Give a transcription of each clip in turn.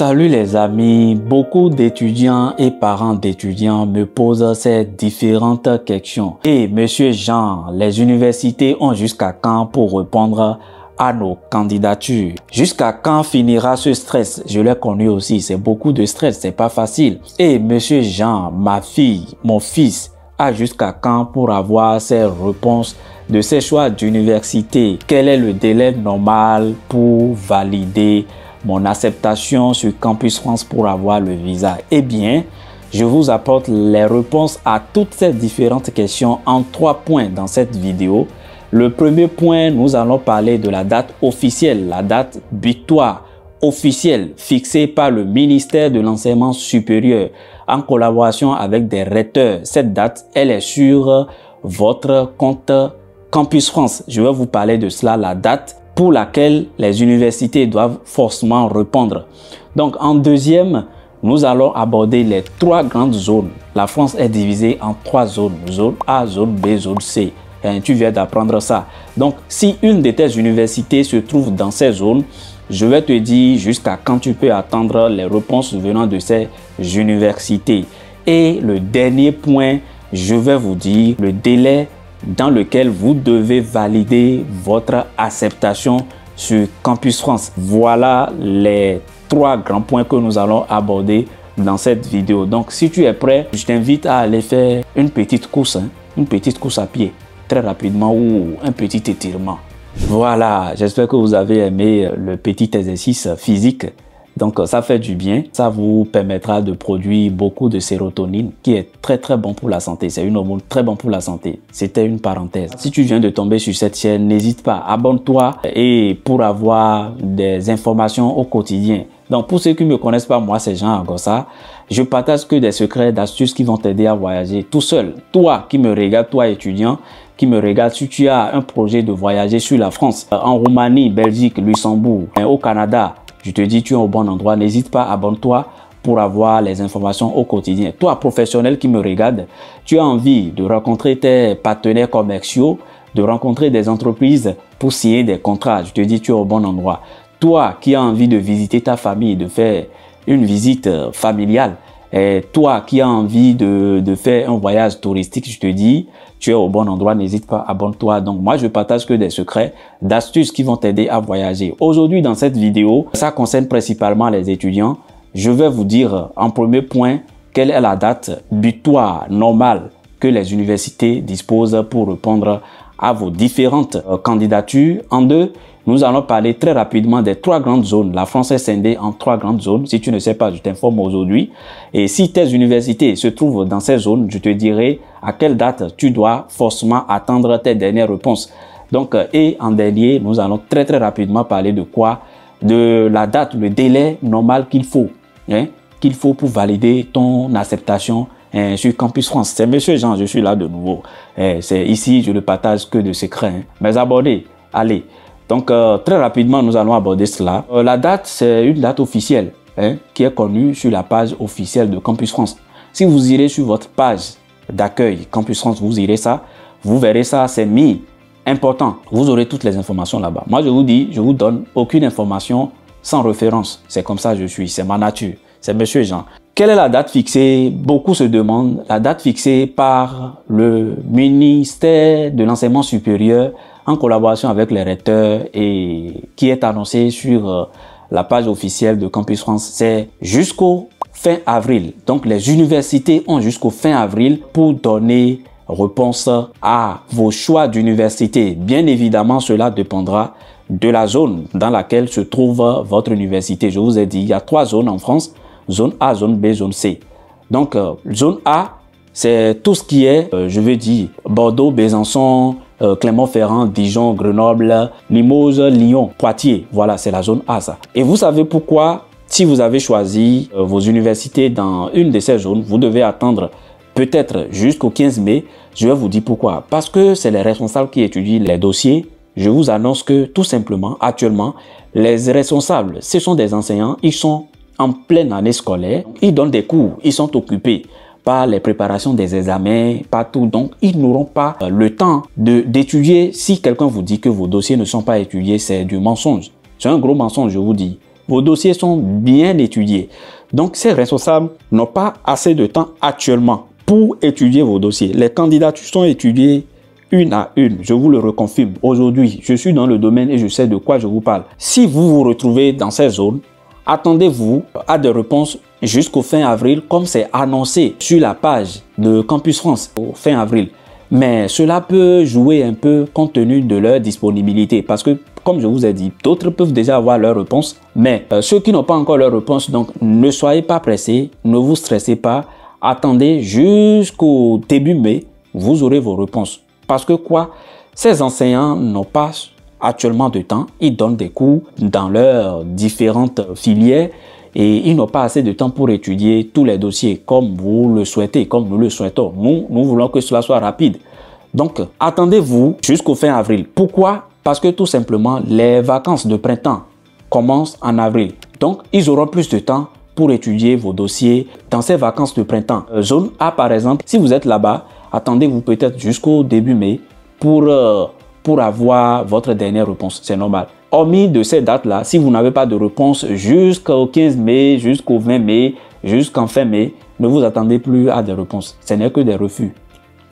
Salut les amis, beaucoup d'étudiants et parents d'étudiants me posent ces différentes questions. Et monsieur Jean, les universités ont jusqu'à quand pour répondre à nos candidatures? Jusqu'à quand finira ce stress? Je l'ai connu aussi, c'est beaucoup de stress, c'est pas facile. Et monsieur Jean, ma fille, mon fils, a jusqu'à quand pour avoir ces réponses de ces choix d'université? Quel est le délai normal pour valider mon acceptation sur Campus France pour avoir le visa? Eh bien, je vous apporte les réponses à toutes ces différentes questions en 3 points dans cette vidéo. Le premier point, nous allons parler de la date officielle, la date butoir officielle fixée par le ministère de l'Enseignement supérieur en collaboration avec des recteurs. Cette date, elle est sur votre compte Campus France. Je vais vous parler de cela, la date pour laquelle les universités doivent forcément répondre. Donc, en deuxième, nous allons aborder les 3 grandes zones. La France est divisée en 3 zones. Zone A, zone B, zone C. Et tu viens d'apprendre ça. Donc, si une de tes universités se trouve dans ces zones, je vais te dire jusqu'à quand tu peux attendre les réponses venant de ces universités. Et le dernier point, je vais vous dire le délai dans lequel vous devez valider votre acceptation sur Campus France. Voilà les 3 grands points que nous allons aborder dans cette vidéo. Donc, si tu es prêt, je t'invite à aller faire une petite course à pied, très rapidement, ou un petit étirement. Voilà, j'espère que vous avez aimé le petit exercice physique. Donc, ça fait du bien. Ça vous permettra de produire beaucoup de sérotonine qui est très bon pour la santé. C'est une hormone très bon pour la santé. C'était une parenthèse. Si tu viens de tomber sur cette chaîne, n'hésite pas, abonne-toi et pour avoir des informations au quotidien. Donc, pour ceux qui ne me connaissent pas, moi, c'est Jean Agossa. Je partage que des secrets, d'astuces qui vont t'aider à voyager tout seul. Toi qui me regardes, toi étudiant, qui me regarde, si tu as un projet de voyager sur la France, en Roumanie, Belgique, Luxembourg, au Canada, je te dis, tu es au bon endroit. N'hésite pas, abonne-toi pour avoir les informations au quotidien. Toi, professionnel qui me regarde, tu as envie de rencontrer tes partenaires commerciaux, de rencontrer des entreprises pour signer des contrats. Je te dis, tu es au bon endroit. Toi qui as envie de visiter ta famille, de faire une visite familiale, et toi qui as envie de faire un voyage touristique, je te dis, tu es au bon endroit, n'hésite pas, abonne-toi. Donc moi, je partage que des secrets, d'astuces qui vont t'aider à voyager. Aujourd'hui, dans cette vidéo, ça concerne principalement les étudiants. Je vais vous dire en premier point, quelle est la date butoir normale que les universités disposent pour répondre à vos différentes candidatures. En 2, nous allons parler très rapidement des 3 grandes zones. La France est scindée en 3 grandes zones. Si tu ne sais pas, je t'informe aujourd'hui. Et si tes universités se trouvent dans ces zones, je te dirai à quelle date tu dois forcément attendre tes dernières réponses. Donc, et en dernier, nous allons très rapidement parler de quoi? De la date, le délai normal qu'il faut pour valider ton acceptation sur Campus France. C'est monsieur Jean, je suis là de nouveau. C'est ici, je ne partage que de secrets. Mes abonnés, allez. Donc, très rapidement, nous allons aborder cela. La date, c'est une date officielle qui est connue sur la page officielle de Campus France. Si vous irez sur votre page d'accueil Campus France, vous irez ça, vous verrez ça, c'est mis important. Vous aurez toutes les informations là-bas. Moi, je vous dis, je vous donne aucune information sans référence. C'est comme ça que je suis, c'est ma nature. C'est monsieur Jean. Quelle est la date fixée? Beaucoup se demandent. La date fixée par le ministère de l'Enseignement supérieur en collaboration avec les recteurs et qui est annoncée sur la page officielle de Campus France, c'est jusqu'au fin avril. Donc, les universités ont jusqu'au fin avril pour donner réponse à vos choix d'université. Bien évidemment, cela dépendra de la zone dans laquelle se trouve votre université. Je vous ai dit, il y a 3 zones en France. Zone A, zone B, zone C. Donc, zone A, c'est tout ce qui est, je veux dire, Bordeaux, Besançon, Clermont-Ferrand, Dijon, Grenoble, Limoges, Lyon, Poitiers. Voilà, c'est la zone A, ça. Et vous savez pourquoi, si vous avez choisi vos universités dans une de ces zones, vous devez attendre peut-être jusqu'au 15 mai. Je vais vous dire pourquoi. Parce que c'est les responsables qui étudient les dossiers. Je vous annonce que, tout simplement, actuellement, les responsables, ce sont des enseignants, ils sont en pleine année scolaire, ils donnent des cours, ils sont occupés par les préparations des examens, partout. Donc, ils n'auront pas le temps d'étudier. Si quelqu'un vous dit que vos dossiers ne sont pas étudiés, c'est du mensonge. C'est un gros mensonge, je vous dis. vos dossiers sont bien étudiés. Donc, ces responsables n'ont pas assez de temps actuellement pour étudier vos dossiers. Les candidatures sont étudiées une à une. Je vous le reconfirme. Aujourd'hui, je suis dans le domaine et je sais de quoi je vous parle. Si vous vous retrouvez dans ces zones, attendez-vous à des réponses jusqu'au fin avril, comme c'est annoncé sur la page de Campus France au fin avril. Mais cela peut jouer un peu compte tenu de leur disponibilité parce que, comme je vous ai dit, d'autres peuvent déjà avoir leur réponse. Mais ceux qui n'ont pas encore leur réponse, donc ne soyez pas pressés, ne vous stressez pas. Attendez jusqu'au début mai, vous aurez vos réponses. Parce que quoi? Ces enseignants n'ont pas actuellement de temps. Ils donnent des cours dans leurs différentes filières et ils n'ont pas assez de temps pour étudier tous les dossiers comme vous le souhaitez, comme nous le souhaitons. Nous voulons que cela soit rapide. Donc, attendez-vous jusqu'au fin avril. Pourquoi? Parce que tout simplement, les vacances de printemps commencent en avril. Donc, ils auront plus de temps pour étudier vos dossiers dans ces vacances de printemps. Zone A, par exemple, si vous êtes là-bas, attendez-vous peut-être jusqu'au début mai pour avoir votre dernière réponse. C'est normal. Hormis de ces dates-là, si vous n'avez pas de réponse jusqu'au 15 mai, jusqu'au 20 mai, jusqu'en fin mai, ne vous attendez plus à des réponses. Ce n'est que des refus.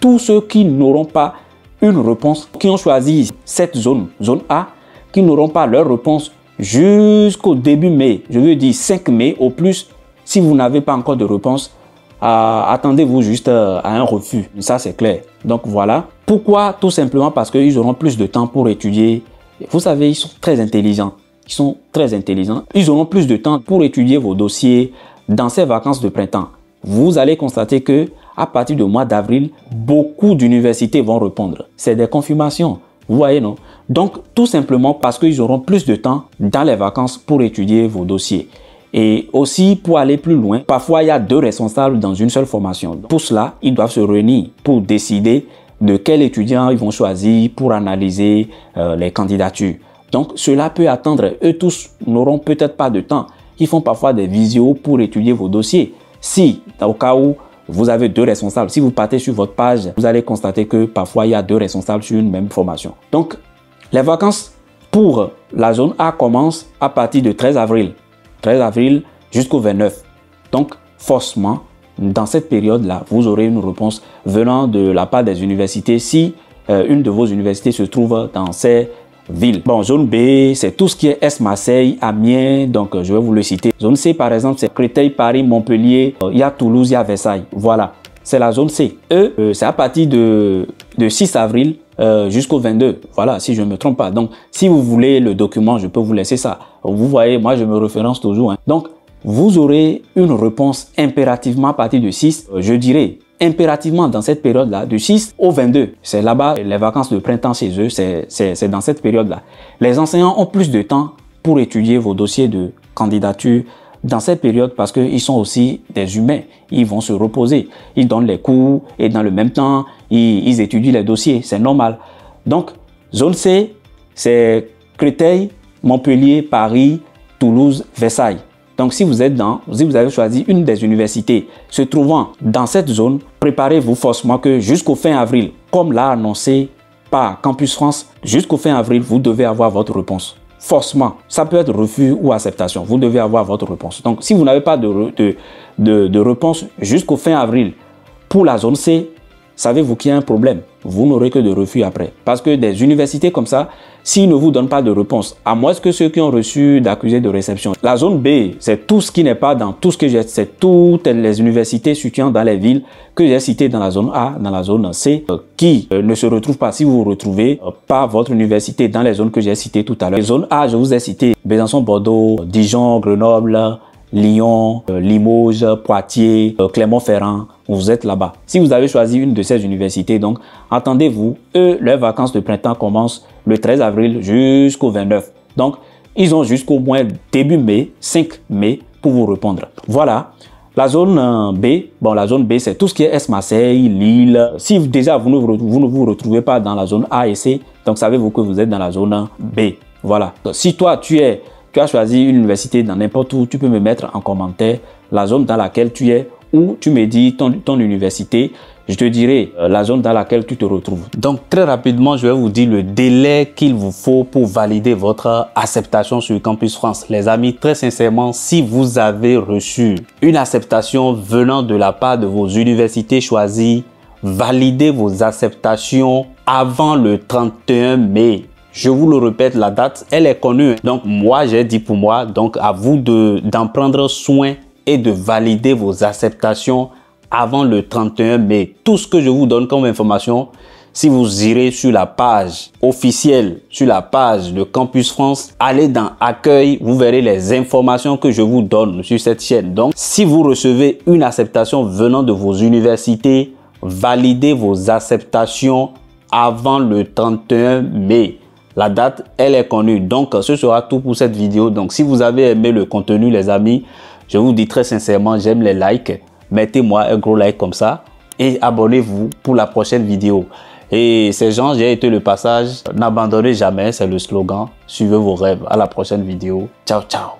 Tous ceux qui n'auront pas une réponse, qui ont choisi cette zone, zone A, qui n'auront pas leur réponse jusqu'au début mai, je veux dire 5 mai au plus, si vous n'avez pas encore de réponse, attendez-vous juste à un refus. Ça, c'est clair. Donc voilà. Pourquoi? Tout simplement parce qu'ils auront plus de temps pour étudier. Vous savez, ils sont très intelligents. Ils sont très intelligents. Ils auront plus de temps pour étudier vos dossiers dans ces vacances de printemps. Vous allez constater que à partir du mois d'avril, beaucoup d'universités vont répondre. C'est des confirmations. Vous voyez, non? Donc, tout simplement parce qu'ils auront plus de temps dans les vacances pour étudier vos dossiers. Et aussi, pour aller plus loin, parfois, il y a 2 responsables dans une seule formation. Pour cela, ils doivent se réunir pour décider de quel étudiant ils vont choisir pour analyser les candidatures. Donc, cela peut attendre. Eux tous n'auront peut-être pas de temps. Ils font parfois des visios pour étudier vos dossiers. Si, au cas où, vous avez 2 responsables, si vous partez sur votre page, vous allez constater que parfois, il y a 2 responsables sur une même formation. Donc, les vacances pour la zone A commencent à partir du 13 avril. 13 avril jusqu'au 29. Donc, forcément, dans cette période-là, vous aurez une réponse venant de la part des universités si une de vos universités se trouve dans ces villes. Bon, zone B, c'est tout ce qui est Est, Marseille, Amiens, donc je vais vous le citer. Zone C, par exemple, c'est Créteil, Paris, Montpellier, il y a Toulouse, il y a Versailles. Voilà, c'est la zone C. Eux, c'est à partir de 6 avril jusqu'au 22. Voilà, si je ne me trompe pas. Donc, si vous voulez le document, je peux vous laisser ça. Vous voyez, moi, je me référence toujours. Donc, vous aurez une réponse impérativement à partir de 6, je dirais, impérativement dans cette période-là, du 6 au 22. C'est là-bas, les vacances de printemps chez eux, c'est dans cette période-là. Les enseignants ont plus de temps pour étudier vos dossiers de candidature dans cette période parce qu'ils sont aussi des humains. Ils vont se reposer. Ils donnent les cours et dans le même temps, ils étudient les dossiers. C'est normal. Donc, zone C, c'est Créteil, Montpellier, Paris, Toulouse, Versailles. Donc, si vous avez choisi une des universités se trouvant dans cette zone, préparez-vous forcément que jusqu'au fin avril, comme l'a annoncé par Campus France, jusqu'au fin avril, vous devez avoir votre réponse. Forcément, ça peut être refus ou acceptation. Vous devez avoir votre réponse. Donc, si vous n'avez pas de réponse jusqu'au fin avril pour la zone C, savez-vous qu'il y a un problème? Vous n'aurez que de refus après. Parce que des universités comme ça, s'ils ne vous donnent pas de réponse, à moins que ceux qui ont reçu d'accusés de réception. La zone B, c'est tout ce qui n'est pas dans tout ce que j'ai, c'est toutes les universités situant dans les villes que j'ai citées dans la zone A, dans la zone C, qui ne se retrouvent pas, si vous vous retrouvez pas votre université dans les zones que j'ai citées tout à l'heure. Zone A, je vous ai cité Besançon, Bordeaux, Dijon, Grenoble, Lyon, Limoges, Poitiers, Clermont-Ferrand, vous êtes là-bas. Si vous avez choisi une de ces universités, donc, attendez-vous, leurs vacances de printemps commencent le 13 avril jusqu'au 29. Donc, ils ont jusqu'au moins début mai, 5 mai, pour vous répondre. Voilà. La zone B, bon, la zone B, c'est tout ce qui est Est-Marseille, Lille. Si déjà vous ne vous retrouvez pas dans la zone A et C, donc savez-vous que vous êtes dans la zone B. Voilà. Donc, si toi, tu as choisi une université dans n'importe où, tu peux me mettre en commentaire la zone dans laquelle tu es ou tu me dis ton université. je te dirai la zone dans laquelle tu te retrouves. Donc très rapidement, je vais vous dire le délai qu'il vous faut pour valider votre acceptation sur Campus France. Les amis, très sincèrement, si vous avez reçu une acceptation venant de la part de vos universités choisies, validez vos acceptations avant le 31 mai. Je vous le répète, la date, elle est connue. Donc moi, j'ai dit pour moi, donc à vous d'en prendre soin et de valider vos acceptations avant le 31 mai. Tout ce que je vous donne comme information, si vous irez sur la page officielle, sur la page de Campus France, allez dans Accueil, vous verrez les informations que je vous donne sur cette chaîne. Donc, si vous recevez une acceptation venant de vos universités, validez vos acceptations avant le 31 mai. La date, elle est connue. Donc, ce sera tout pour cette vidéo. Donc, si vous avez aimé le contenu, les amis, je vous dis très sincèrement, j'aime les likes. Mettez-moi un gros like comme ça et abonnez-vous pour la prochaine vidéo. Et ces gens, j'ai été le passage. N'abandonnez jamais, c'est le slogan. Suivez vos rêves. À la prochaine vidéo. Ciao, ciao.